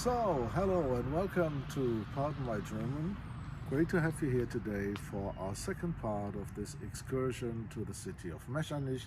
So, hello and welcome to Pardon My German. Great to have you here today for our second part of this excursion to the city of Mechernich.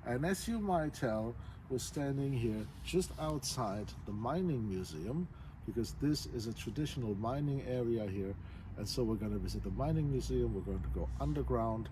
And as you might tell, we're standing here just outside the mining museum because this is a traditional mining area here. And so we're going to visit the mining museum, we're going to go underground,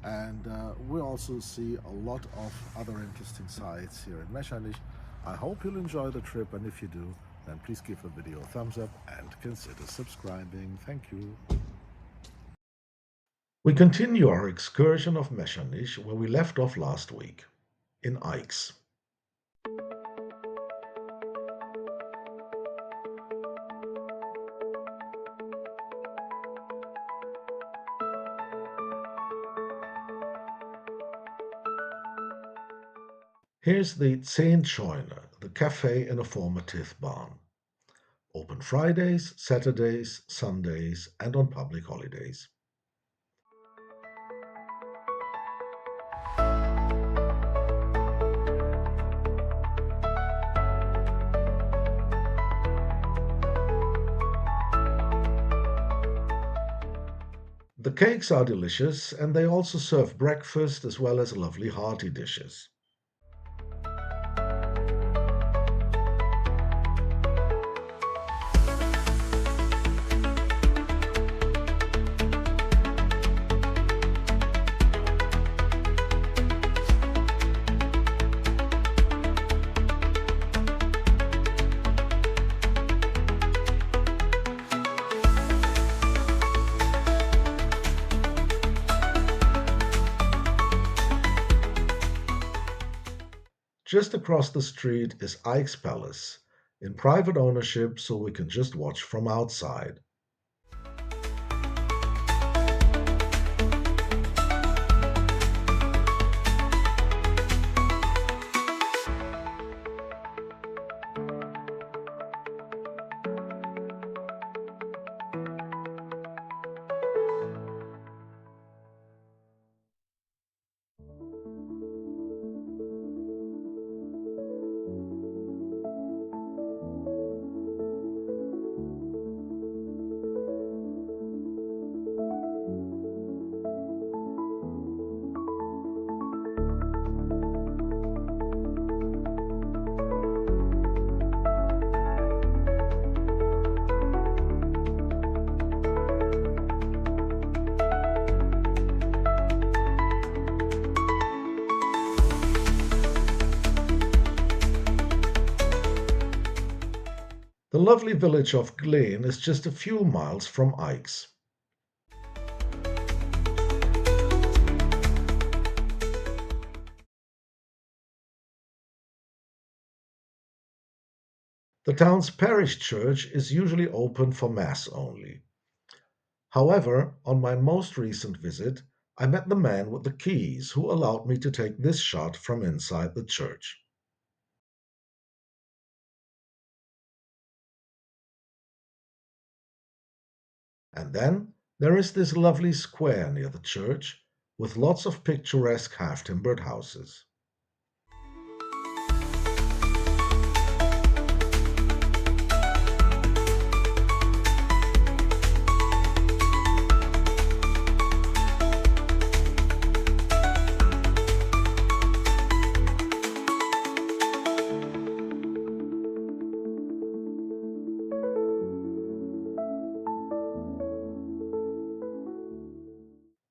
and we'll also see a lot of other interesting sites here in Mechernich. I hope you'll enjoy the trip, and if you do, then please give the video a thumbs up and consider subscribing. Thank you. We continue our excursion of Mechernich where we left off last week, in Eicks. Here's the Zehntscheune, the cafe in a former tith barn. Open Fridays, Saturdays, Sundays, and on public holidays. The cakes are delicious, and they also serve breakfast as well as lovely hearty dishes. Just across the street is Eicks Palace, in private ownership, so we can just watch from outside. The lovely village of Glehn is just a few miles from Eicks. The town's parish church is usually open for Mass only. However, on my most recent visit, I met the man with the keys who allowed me to take this shot from inside the church. And then there is this lovely square near the church with lots of picturesque half-timbered houses.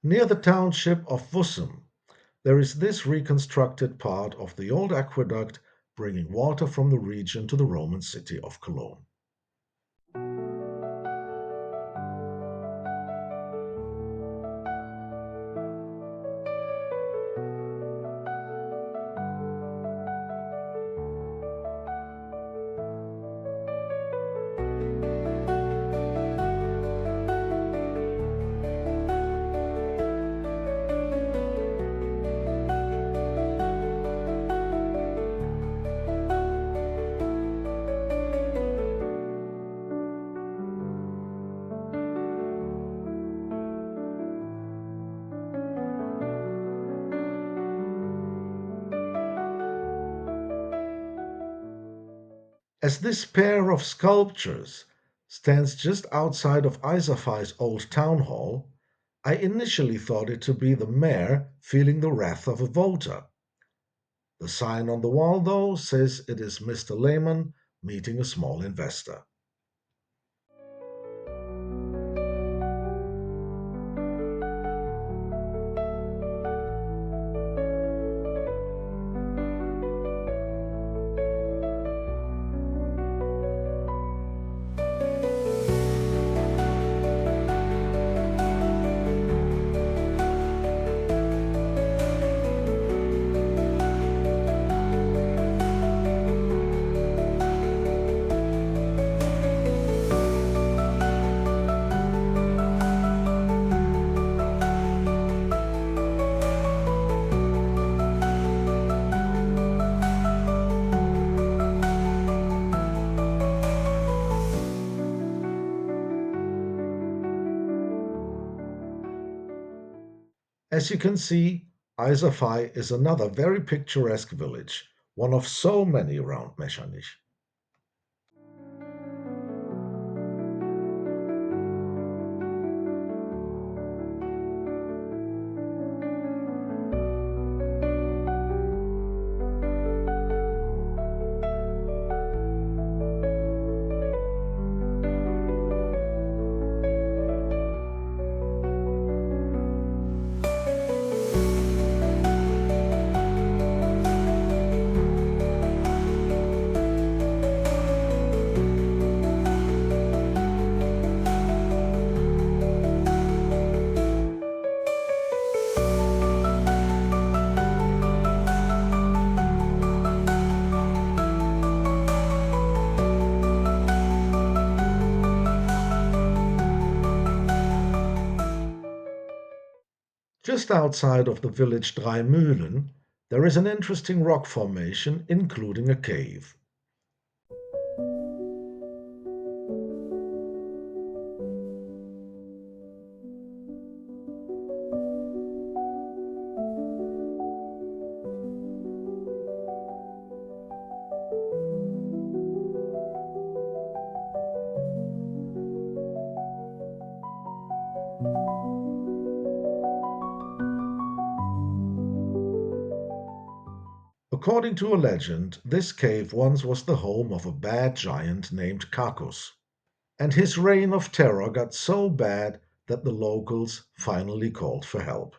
Near the township of Vussem, there is this reconstructed part of the old aqueduct bringing water from the region to the Roman city of Cologne. As this pair of sculptures stands just outside of Eiserfey's old town hall, I initially thought it to be the mayor feeling the wrath of a voter. The sign on the wall, though, says it is Mr. Lehman meeting a small investor. As you can see, Eiserfey is another very picturesque village, one of so many around Mechernich. Just outside of the village Drei Mühlen, there is an interesting rock formation, including a cave. According to a legend, this cave once was the home of a bad giant named Cacus, and his reign of terror got so bad that the locals finally called for help.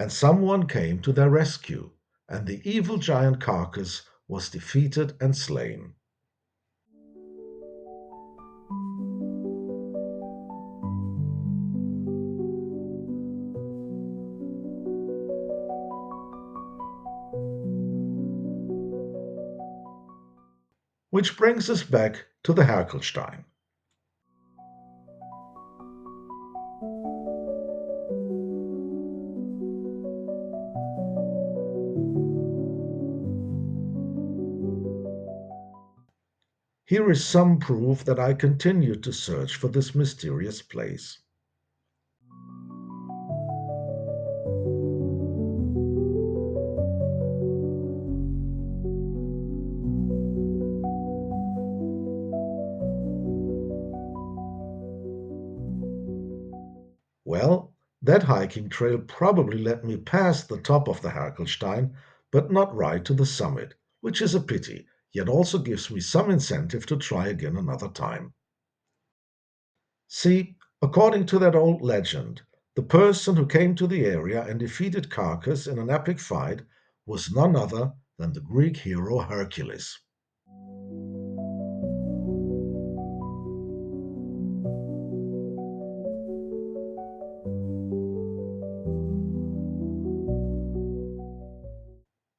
And someone came to their rescue, and the evil giant Cacus was defeated and slain. Which brings us back to the Herkelstein. Here is some proof that I continue to search for this mysterious place. Well, that hiking trail probably led me past the top of the Herkelstein, but not right to the summit, which is a pity, yet also gives me some incentive to try again another time. See, according to that old legend, the person who came to the area and defeated Cacus in an epic fight was none other than the Greek hero Hercules.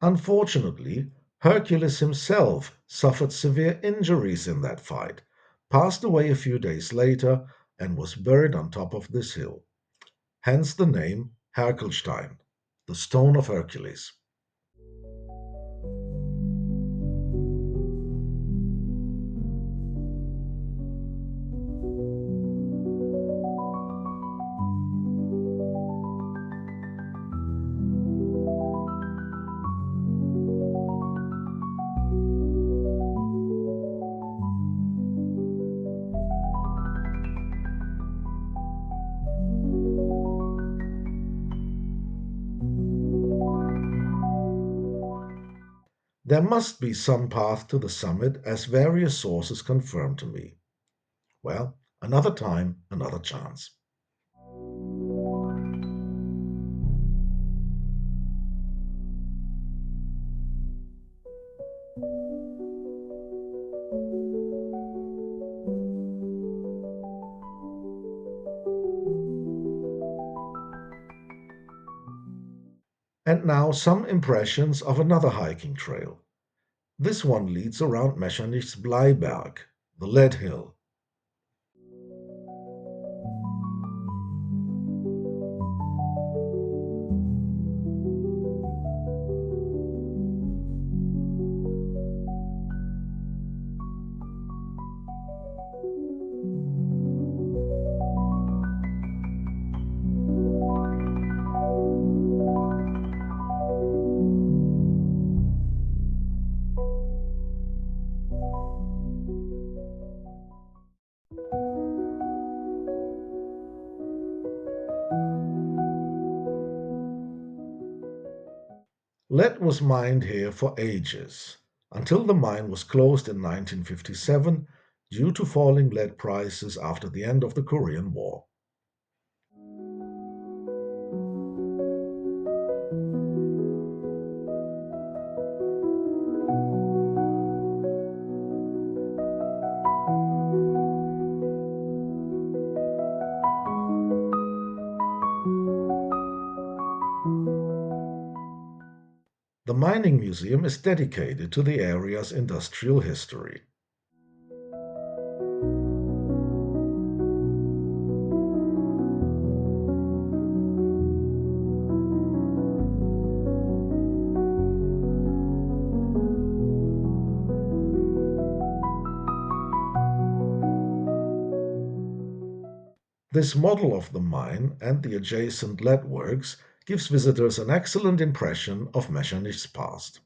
Unfortunately, Hercules himself suffered severe injuries in that fight, passed away a few days later, and was buried on top of this hill. Hence the name Herkelstein, the stone of Hercules. There must be some path to the summit, as various sources confirm to me. Well, another time, another chance. And now some impressions of another hiking trail. This one leads around Mechernich's Bleiberg, the lead hill. Lead was mined here for ages, until the mine was closed in 1957 due to falling lead prices after the end of the Korean War. The mining museum is dedicated to the area's industrial history. This model of the mine and the adjacent lead works gives visitors an excellent impression of Mechernich past.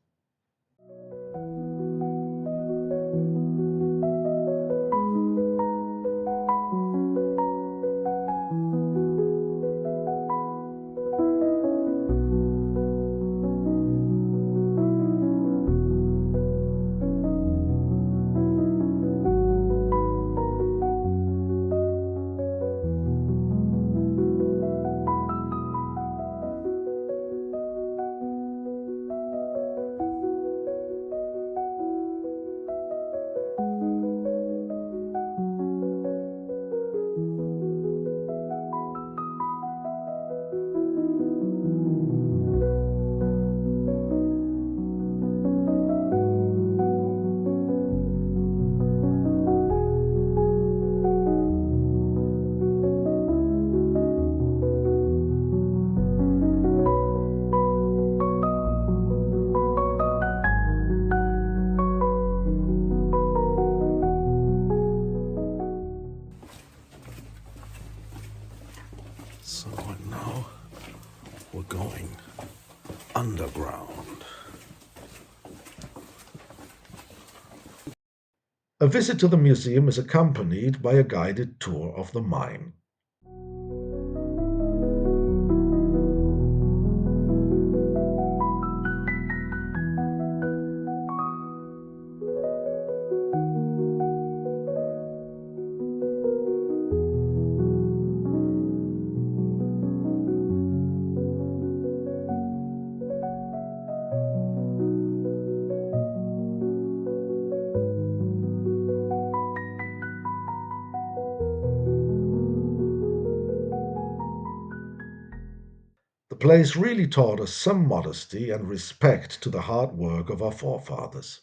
So now we're going underground. A visit to the museum is accompanied by a guided tour of the mine. place really taught us some modesty and respect to the hard work of our forefathers.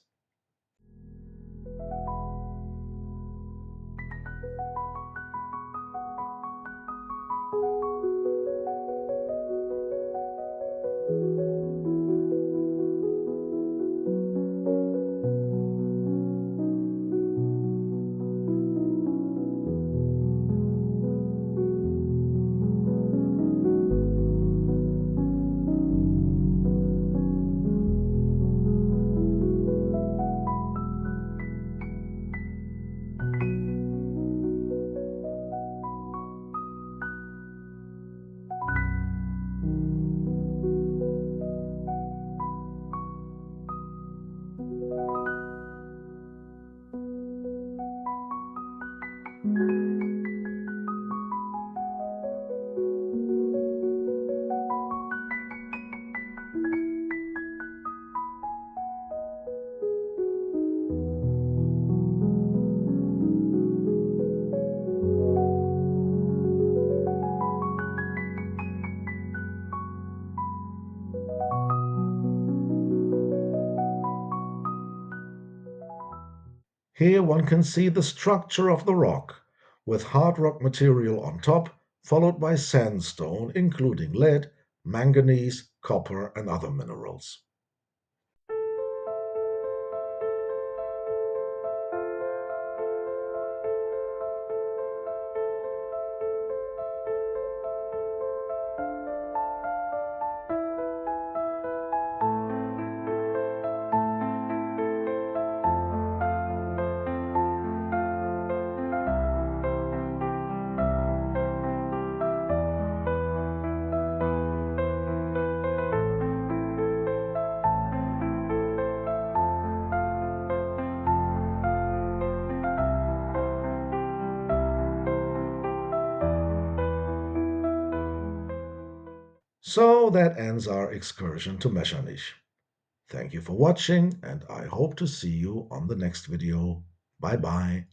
Here one can see the structure of the rock, with hard rock material on top, followed by sandstone, including lead, manganese, copper, and other minerals. So that ends our excursion to Mechernich. Thank you for watching, and I hope to see you on the next video. Bye bye.